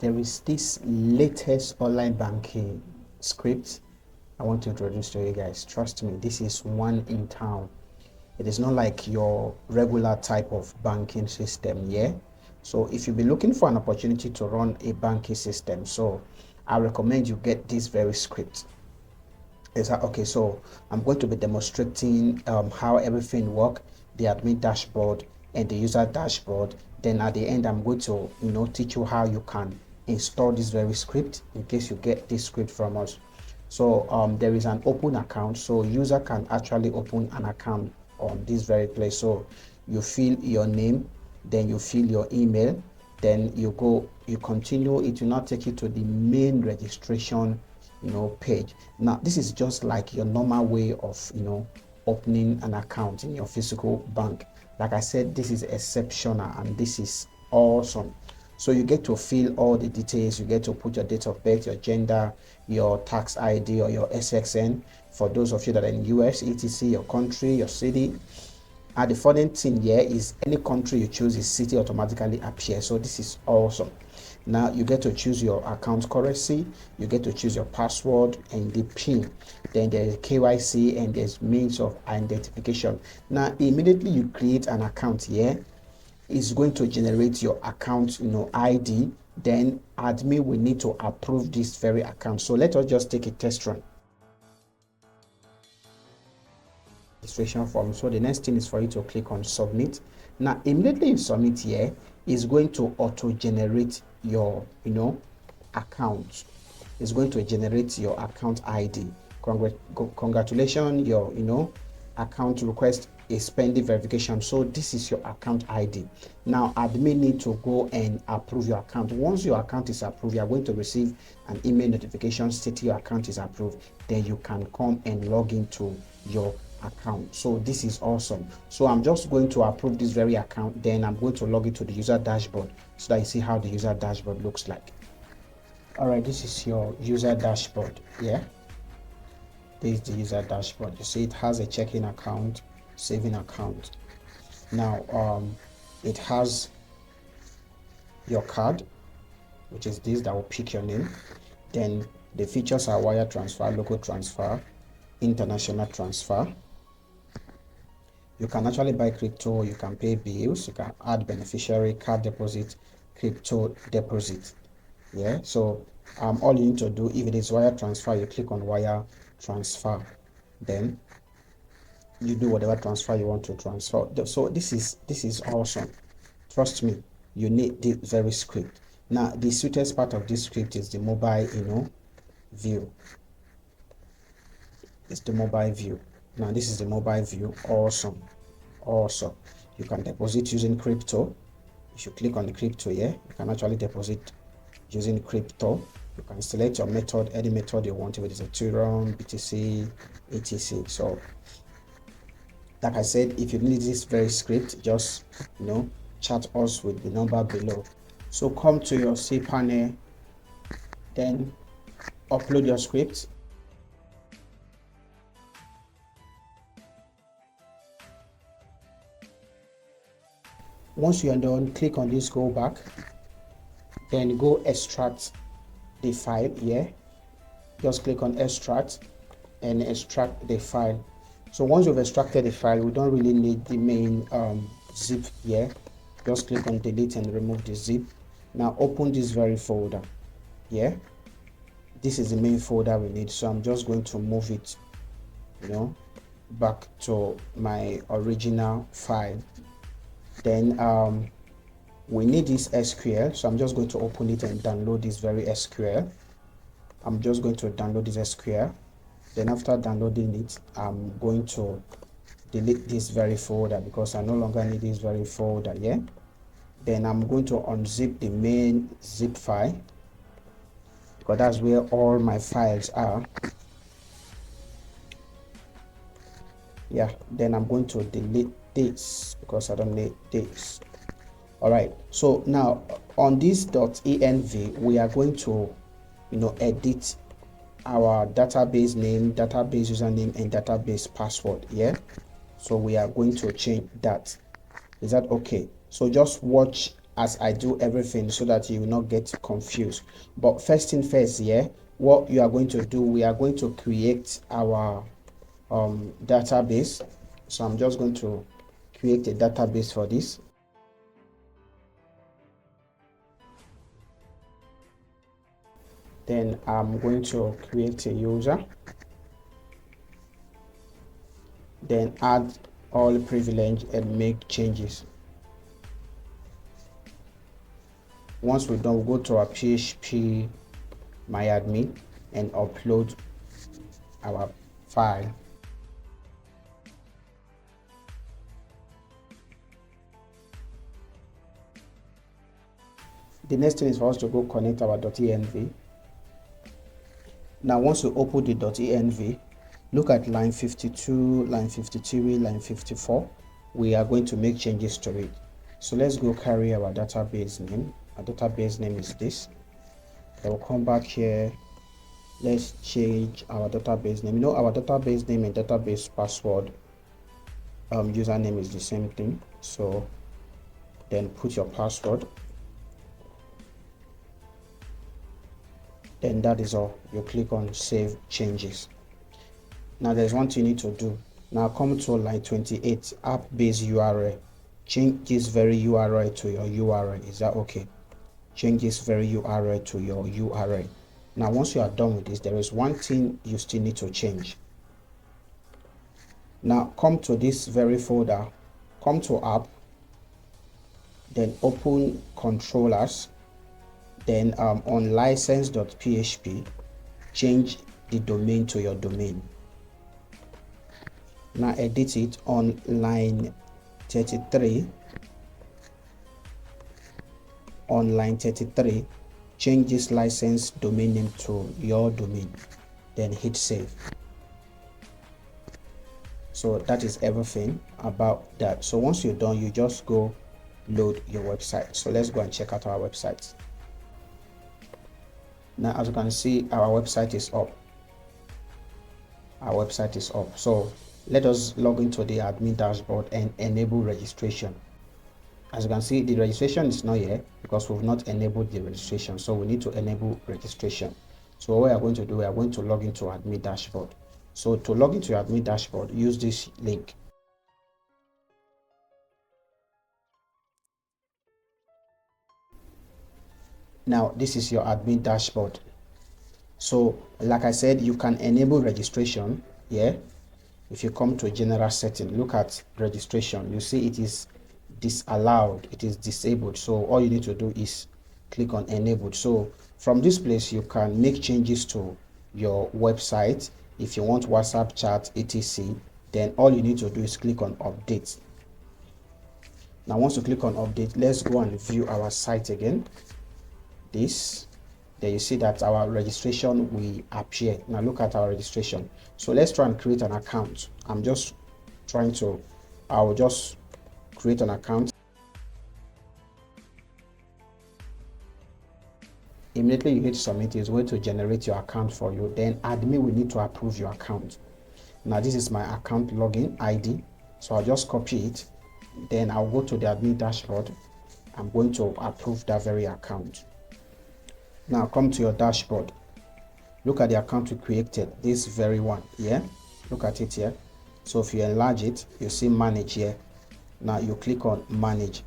there is this latest online banking script I want to introduce to you guys. Trust me, this is one in town. It is not like your regular type of banking system, yeah? So if you've been looking for an opportunity to run a banking system, so I recommend you get this very script. Is that okay? So I'm going to be demonstrating how everything works, the admin dashboard and the user dashboard. Then at the end, I'm going to teach you how you can install this very script in case you get this script from us. So there is an open account, so user can actually open an account on this very place. So you fill your name, then you fill your email, then you continue. It will not take you to the main registration page. Now this is just like your normal way of opening an account in your physical bank. Like I said, this is exceptional and this is awesome. So you get to fill all the details. You get to put your date of birth, your gender, your tax ID or your SXN for those of you that are in US, etc., your country, your city. And the funny thing here is any country you choose, is city automatically appears. So this is awesome. Now you get to choose your account currency, you get to choose your password and the PIN. Then there's KYC and there's means of identification. Now immediately you create an account here, it's going to generate your account ID. Then admin will need to approve this very account. So let us just take a test run. Registration form. So the next thing is for you to click on submit. Now immediately you submit here, is going to auto generate your account. It's going to generate your account ID. Congratulations, your account request is pending verification. So this is your account ID. Now admin need to go and approve your account. Once your account is approved, you are going to receive an email notification stating your account is approved. Then you can come and log into your account. So this is awesome. So I'm just going to approve this very account, then I'm going to log into the user dashboard so that you see how the user dashboard looks like. All right, this is your user dashboard. Yeah, this is the user dashboard. You see it has a checking account, saving account. Now it has your card, which is this that will pick your name. Then the features are wire transfer, local transfer, international transfer. You can actually buy crypto, you can pay bills, you can add beneficiary, card deposit, crypto deposit. Yeah, so all you need to do, if it is wire transfer, you click on wire transfer, then you do whatever transfer you want to transfer. So this is awesome. Trust me, you need this very script. Now the sweetest part of this script is the mobile view. It's the mobile view. Now this is the mobile view. Awesome. You can deposit using crypto. If you click on the crypto here, you can actually deposit using crypto. You can select your method, any method you want, if it is Ethereum, BTC, etc. So like I said, if you need this very script, just chat us with the number below. So come to your cPanel, then upload your script. Once you are done, click on this go back, then go extract the file here. Just click on extract and extract the file. So once you've extracted the file, we don't really need the main zip here. Just click on delete and remove the zip. Now open this very folder. Yeah, this is the main folder we need. So I'm just going to move it back to my original file. Then we need this SQL, so I'm just going to open it and download this very SQL. I'm just going to download this SQL. Then after downloading it, I'm going to delete this very folder because I no longer need this very folder. Yeah, then I'm going to unzip the main zip file because that's where all my files are. Yeah, then I'm going to delete this because I don't need this. All right, so now on this .env we are going to edit our database name, database username and database password. Yeah, so we are going to change that. Is that okay? So just watch as I do everything so that you will not get confused. But first thing first, yeah, what you are going to do, we are going to create our database. So I'm just going to create a database for this. Then I'm going to create a user, then add all privilege and make changes. Once we're done, we'll go to our PHP myadmin and upload our file. The next thing is for us to go connect our .env. Now once you open the .env, look at line 52, line 53, line 54. We are going to make changes to it. So let's go carry our database name. Our database name is this. I will come back here. Let's change our database name. You know, our database name and database password username is the same thing. So then put your password. Then that is all. You click on save changes. Now there's one thing you need to do. Now come to line 28, app base URL. Change this very URL to your URL. Is that okay? Change this very URL to your URL. Now once you are done with this, there is one thing you still need to change. Now come to this very folder, come to app, then open controllers, then on license.php, change the domain to your domain. Now edit it on line 33. On line 33, change this license domain name to your domain, then hit save. So that is everything about that. So once you're done, you just go load your website. So let's go and check out our website. Now as you can see, our website is up. Our website is up. So let us log into the admin dashboard and enable registration. As you can see, the registration is not here because we've not enabled the registration. So we need to enable registration. So what we are going to do, we are going to log into admin dashboard. So to log into your admin dashboard, use this link. Now this is your admin dashboard. So like I said, you can enable registration. Yeah. If you come to general setting, look at registration, you see it is disallowed, it is disabled. So all you need to do is click on enabled. So from this place, you can make changes to your website. If you want WhatsApp chat, etc., then all you need to do is click on update. Now once you click on update, let's go and view our site again. There you see that our registration will appear. Now look at our registration. So let's try and create an account. I'll just create an account. Immediately you hit submit, it's going to generate your account for you. Then admin will need to approve your account. Now this is my account login ID. So I'll just copy it. Then I'll go to the admin dashboard. I'm going to approve that very account. Now come to your dashboard. Look at the account we created, this very one. Yeah, look at it here. So if you enlarge it, you see manage here. Now you click on manage.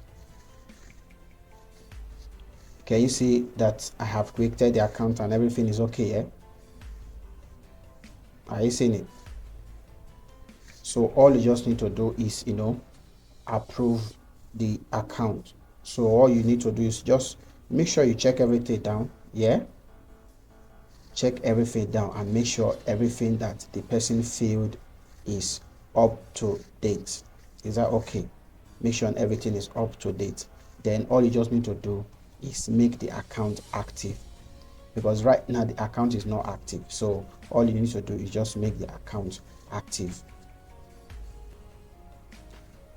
Can you see that I have created the account and everything is okay here? Are you seeing it? So all you just need to do is, approve the account. So all you need to do is just make sure you check everything down. Yeah, check everything down and make sure everything that the person filled is up to date. Is that okay? Make sure everything is up to date. Then all you just need to do is make the account active, because right now the account is not active. So all you need to do is just make the account active.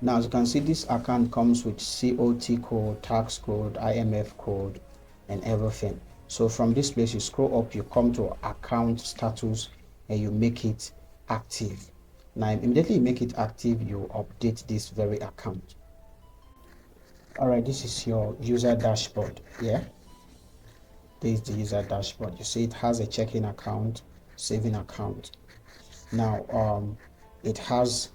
Now as you can see, this account comes with COT code, tax code, IMF code, and everything. So from this place, you scroll up, you come to account status and you make it active. Now immediately you make it active, you update this very account. All right, this is your user dashboard. Yeah, this is the user dashboard. You see it has a checking account, saving account. Now it has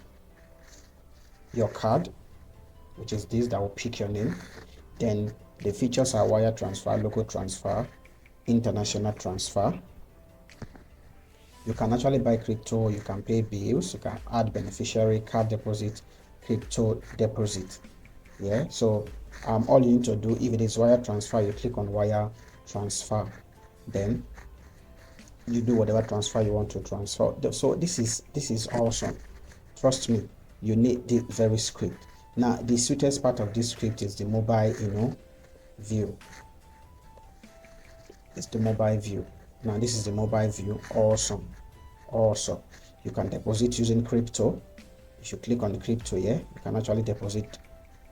your card, which is this that will pick your name. Then the features are wire transfer, local transfer, international transfer. You can actually buy crypto, you can pay bills, you can add beneficiary, card deposit, crypto deposit. Yeah, so all you need to do, if it is wire transfer, you click on wire transfer, then you do whatever transfer you want to transfer. So this is awesome. Trust me, you need this very script. Now the sweetest part of this script is the mobile view. It's the mobile view. Now this is the mobile view. Awesome. You can deposit using crypto. If you click on the crypto here, you can actually deposit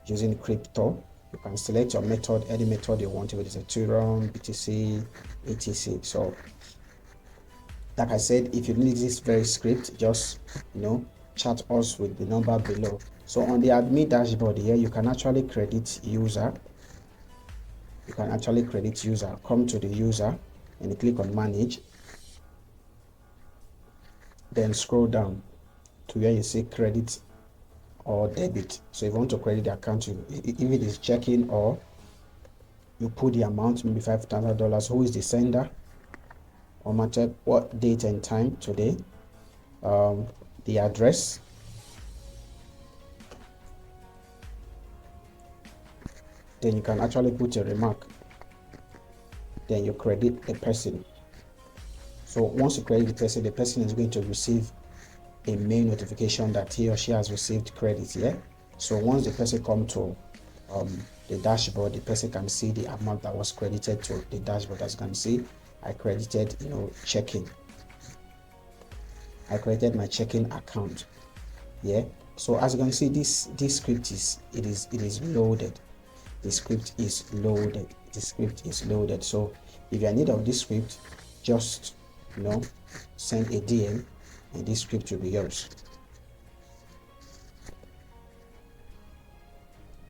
using crypto. You can select your method, any method you want, if it is Ethereum, BTC, etc. So like I said, if you need this very script, just chat us with the number below. So on the admin dashboard here, you can actually credit user. Come to the user and click on manage, then scroll down to where you say credit or debit. So if you want to credit the account, if it is checking, or you put the amount, maybe $5,000, who is the sender, or matter what date and time today, the address, then you can actually put a remark, then you credit the person. So once you credit the person is going to receive a mail notification that he or she has received credit. Yeah, so once the person come to the dashboard, the person can see the amount that was credited to the dashboard. As you can see, I credited checking. I created my checking account. Yeah, so as you can see, this script is loaded. The script is loaded. So if you're in need of this script, just send a DM and this script will be yours.